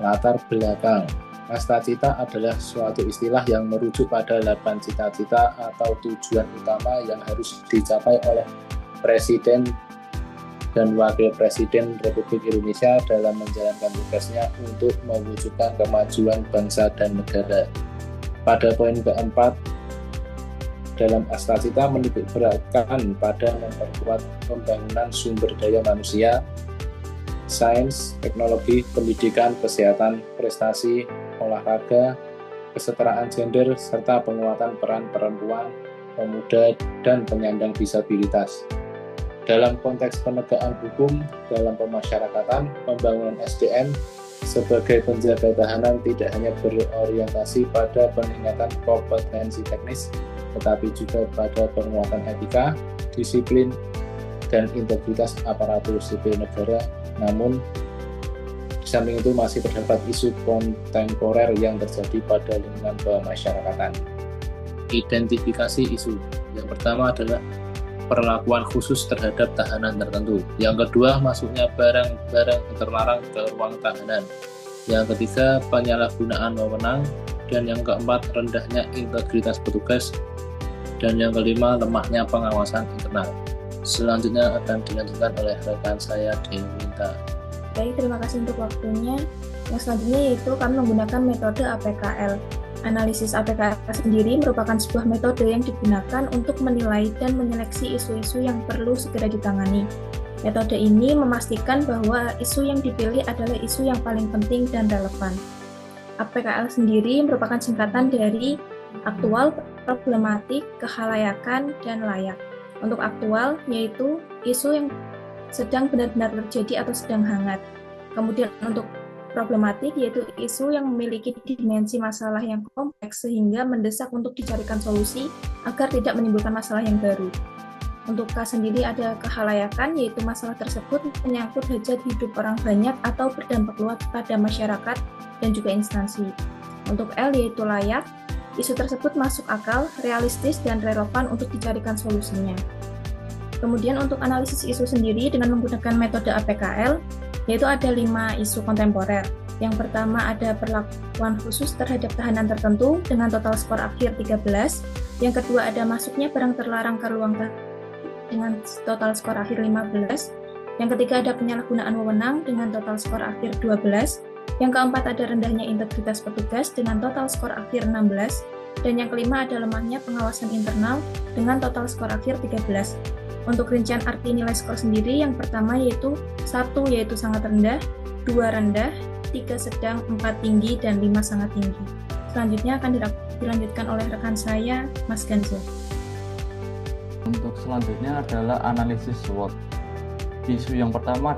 Latar belakang. Cita adalah suatu istilah yang merujuk pada 8 cita-cita atau tujuan utama yang harus dicapai oleh Presiden dan Wakil Presiden Republik Indonesia dalam menjalankan tugasnya untuk mewujudkan kemajuan bangsa dan negara. Pada poin keempat, dalam Astacita menitik beratkan pada memperkuat pembangunan sumber daya manusia, sains, teknologi, pendidikan, kesehatan, prestasi, olahraga, kesetaraan gender, serta penguatan peran perempuan, pemuda, dan penyandang disabilitas. Dalam konteks penegakan hukum dalam pemasyarakatan, pembangunan SDM sebagai penjaga tahanan tidak hanya berorientasi pada peningkatan kompetensi teknis, tetapi juga pada penguatan etika, disiplin, dan integritas aparatur sipil negara. Namun, di samping itu masih terdapat isu kontemporer yang terjadi pada lingkungan pemasyarakatan. Identifikasi isu. Yang pertama adalah perlakuan khusus terhadap tahanan tertentu. Yang kedua, masuknya barang-barang terlarang ke ruang tahanan. Yang ketiga, penyalahgunaan wewenang. Dan yang keempat, rendahnya integritas petugas. Dan yang kelima, lemahnya pengawasan internal. Selanjutnya akan dilanjutkan oleh rekan saya, Dewinta. Baik, terima kasih untuk waktunya. Yang selanjutnya yaitu kami menggunakan metode APKL. Analisis APKL sendiri merupakan sebuah metode yang digunakan untuk menilai dan menyeleksi isu-isu yang perlu segera ditangani. Metode ini memastikan bahwa isu yang dipilih adalah isu yang paling penting dan relevan. APKL sendiri merupakan singkatan dari aktual, problematik, kehalayakan, dan layak. Untuk aktual, yaitu isu yang sedang benar-benar terjadi atau sedang hangat. Kemudian untuk problematik, yaitu isu yang memiliki dimensi masalah yang kompleks sehingga mendesak untuk dicarikan solusi agar tidak menimbulkan masalah yang baru. Untuk K sendiri ada kehalayakan, yaitu masalah tersebut menyangkut hajat hidup orang banyak atau berdampak luas pada masyarakat dan juga instansi. Untuk L yaitu layak, isu tersebut masuk akal, realistis, dan relevan untuk dicarikan solusinya. Kemudian untuk analisis isu sendiri dengan menggunakan metode APKL, yaitu ada 5 isu kontemporer. Yang pertama ada perlakuan khusus terhadap tahanan tertentu dengan total skor akhir 13. Yang kedua ada masuknya barang terlarang ke ruang tahanan dengan total skor akhir 15. Yang ketiga ada penyalahgunaan wewenang dengan total skor akhir 12. Yang keempat ada rendahnya integritas petugas dengan total skor akhir 16. Dan yang kelima ada lemahnya pengawasan internal dengan total skor akhir 13. Untuk rincian arti nilai skor sendiri, yang pertama yaitu 1 yaitu sangat rendah, 2 rendah, 3 sedang, 4 tinggi, dan 5 sangat tinggi. Selanjutnya akan dilanjutkan oleh rekan saya, Mas Ganza. Untuk selanjutnya adalah analisis SWOT. Isu yang pertama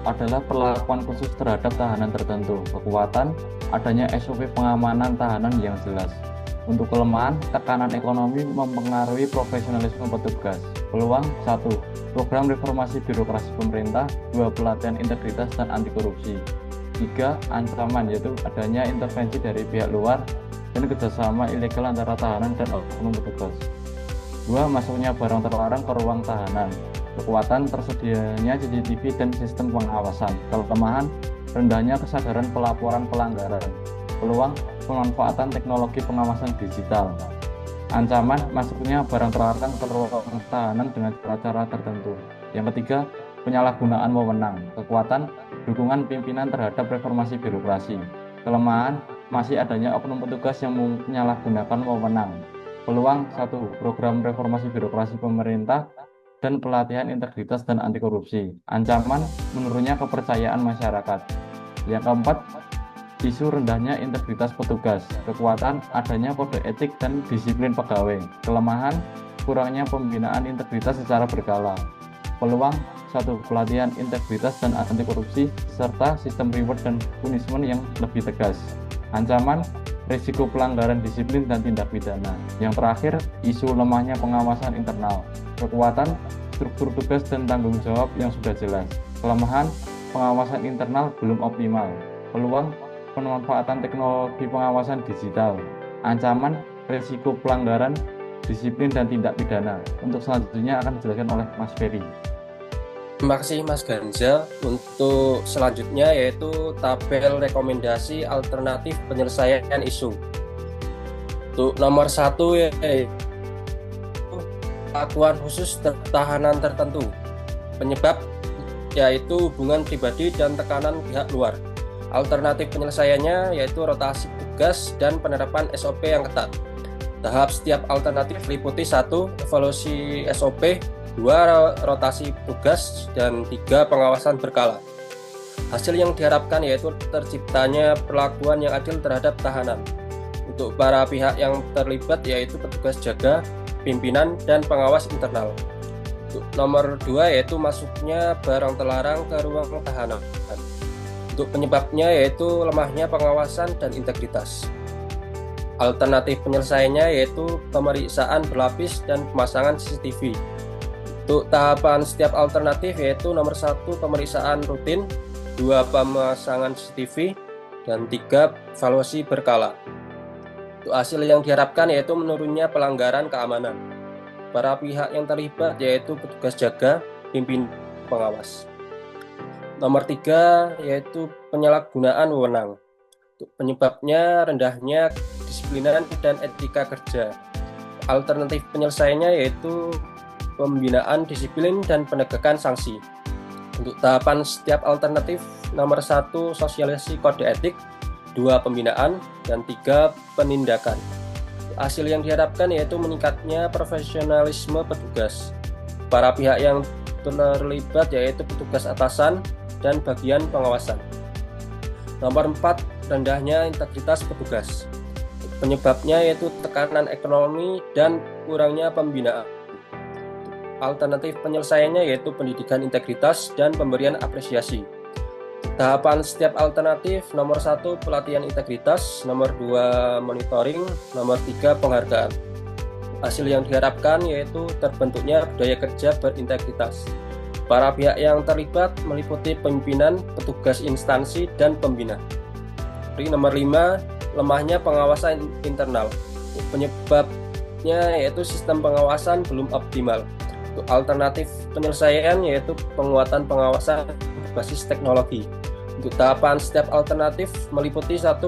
adalah perlakuan khusus terhadap tahanan tertentu. Kekuatan, adanya SOP pengamanan tahanan yang jelas. Untuk kelemahan, tekanan ekonomi mempengaruhi profesionalisme petugas. Peluang 1. Program reformasi birokrasi pemerintah. 2. Pelatihan integritas dan anti korupsi. 3. Ancaman, yaitu adanya intervensi dari pihak luar dan kerjasama ilegal antara tahanan dan oknum petugas. 2. Masuknya barang terlarang ke ruang tahanan. Kekuatan, tersedianya CCTV dan sistem pengawasan. Kelemahan, rendahnya kesadaran pelaporan pelanggaran. Peluang, pemanfaatan teknologi pengawasan digital. Ancaman, masuknya barang terlarang ke ruang tahanan dengan cara-cara tertentu. Yang ketiga, penyalahgunaan wewenang. Kekuatan, dukungan pimpinan terhadap reformasi birokrasi. Kelemahan, masih adanya oknum petugas yang menyalahgunakan wewenang. Peluang 1. Program reformasi birokrasi pemerintah dan pelatihan integritas dan anti korupsi. Ancaman, menurunnya kepercayaan masyarakat. Yang keempat, isu rendahnya integritas petugas. Kekuatan, adanya kode etik dan disiplin pegawai. Kelemahan, kurangnya pembinaan integritas secara berkala. Peluang 1. Pelatihan integritas dan anti korupsi serta sistem reward dan punishment yang lebih tegas. Ancaman, risiko pelanggaran disiplin dan tindak pidana. Yang terakhir, isu lemahnya pengawasan internal. Kekuatan, struktur tugas dan tanggung jawab yang sudah jelas. Kelemahan, pengawasan internal belum optimal. Peluang, pemanfaatan teknologi pengawasan digital. Ancaman, risiko pelanggaran disiplin dan tindak pidana. Untuk selanjutnya akan dijelaskan oleh Mas Ferry. Terima kasih Mas Ganza. Untuk selanjutnya yaitu tabel rekomendasi alternatif penyelesaian isu. Untuk nomor 1 yaitu perlakuan khusus tahanan tertentu. Penyebab yaitu hubungan pribadi dan tekanan pihak luar. Alternatif penyelesaiannya yaitu rotasi tugas dan penerapan SOP yang ketat. Tahap setiap alternatif meliputi 1. Evaluasi SOP, 2. Rotasi tugas, dan 3. Pengawasan berkala. Hasil yang diharapkan yaitu terciptanya perlakuan yang adil terhadap tahanan. Untuk para pihak yang terlibat yaitu petugas jaga, pimpinan, dan pengawas internal. Untuk nomor 2 yaitu masuknya barang terlarang ke ruang tahanan. Untuk penyebabnya yaitu lemahnya pengawasan dan integritas. Alternatif penyelesaiannya yaitu pemeriksaan berlapis dan pemasangan CCTV. Untuk tahapan setiap alternatif yaitu nomor 1 pemeriksaan rutin, 2 pemasangan CCTV, dan 3 evaluasi berkala. Untuk hasil yang diharapkan yaitu menurunnya pelanggaran keamanan. Para pihak yang terlibat yaitu petugas jaga, pimpin, pengawas. Nomor 3 yaitu penyalahgunaan wewenang. Untuk penyebabnya rendahnya kedisiplinan dan etika kerja. Alternatif penyelesaiannya yaitu pembinaan disiplin dan penegakan sanksi. Untuk tahapan setiap alternatif nomor 1 sosialisasi kode etik, 2 pembinaan, dan 3 penindakan. Hasil yang diharapkan yaitu meningkatnya profesionalisme petugas. Para pihak yang terlibat yaitu petugas atasan dan bagian pengawasan. Nomor 4 rendahnya integritas petugas. Penyebabnya yaitu tekanan ekonomi dan kurangnya pembinaan. Alternatif penyelesaiannya yaitu pendidikan integritas dan pemberian apresiasi. Tahapan setiap alternatif nomor 1 pelatihan integritas, nomor 2 monitoring, nomor 3 penghargaan. Hasil yang diharapkan yaitu terbentuknya budaya kerja berintegritas. Para pihak yang terlibat meliputi pimpinan, petugas instansi, dan pembina. Nomor 5 lemahnya pengawasan internal. Penyebabnya yaitu sistem pengawasan belum optimal. Untuk alternatif penyelesaian yaitu penguatan pengawasan berbasis teknologi. Untuk tahapan setiap alternatif meliputi 1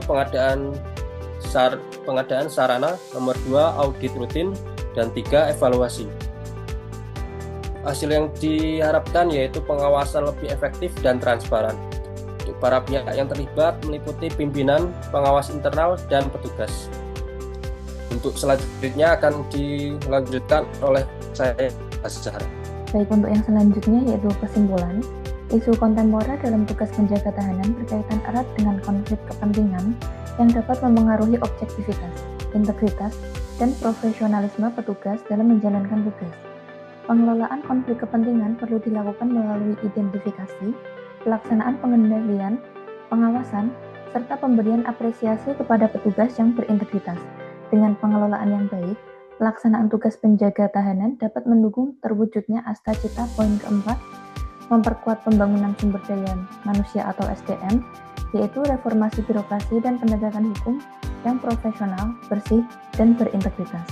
pengadaan sarana, nomor 2 audit rutin, dan 3 evaluasi. Hasil yang diharapkan yaitu pengawasan lebih efektif dan transparan. Untuk para pihak yang terlibat meliputi pimpinan, pengawas internal, dan petugas. Untuk selanjutnya akan dilanjutkan oleh saya, Azhar. Baik, untuk yang selanjutnya yaitu kesimpulan. Isu kontemporer dalam tugas penjaga tahanan berkaitan erat dengan konflik kepentingan yang dapat mempengaruhi objektivitas, integritas, dan profesionalisme petugas dalam menjalankan tugas. Pengelolaan konflik kepentingan perlu dilakukan melalui identifikasi, pelaksanaan pengendalian, pengawasan, serta pemberian apresiasi kepada petugas yang berintegritas. Dengan pengelolaan yang baik, pelaksanaan tugas penjaga tahanan dapat mendukung terwujudnya Asta Cita poin keempat, memperkuat pembangunan sumber daya manusia atau SDM, yaitu reformasi birokrasi dan penegakan hukum yang profesional, bersih, dan berintegritas.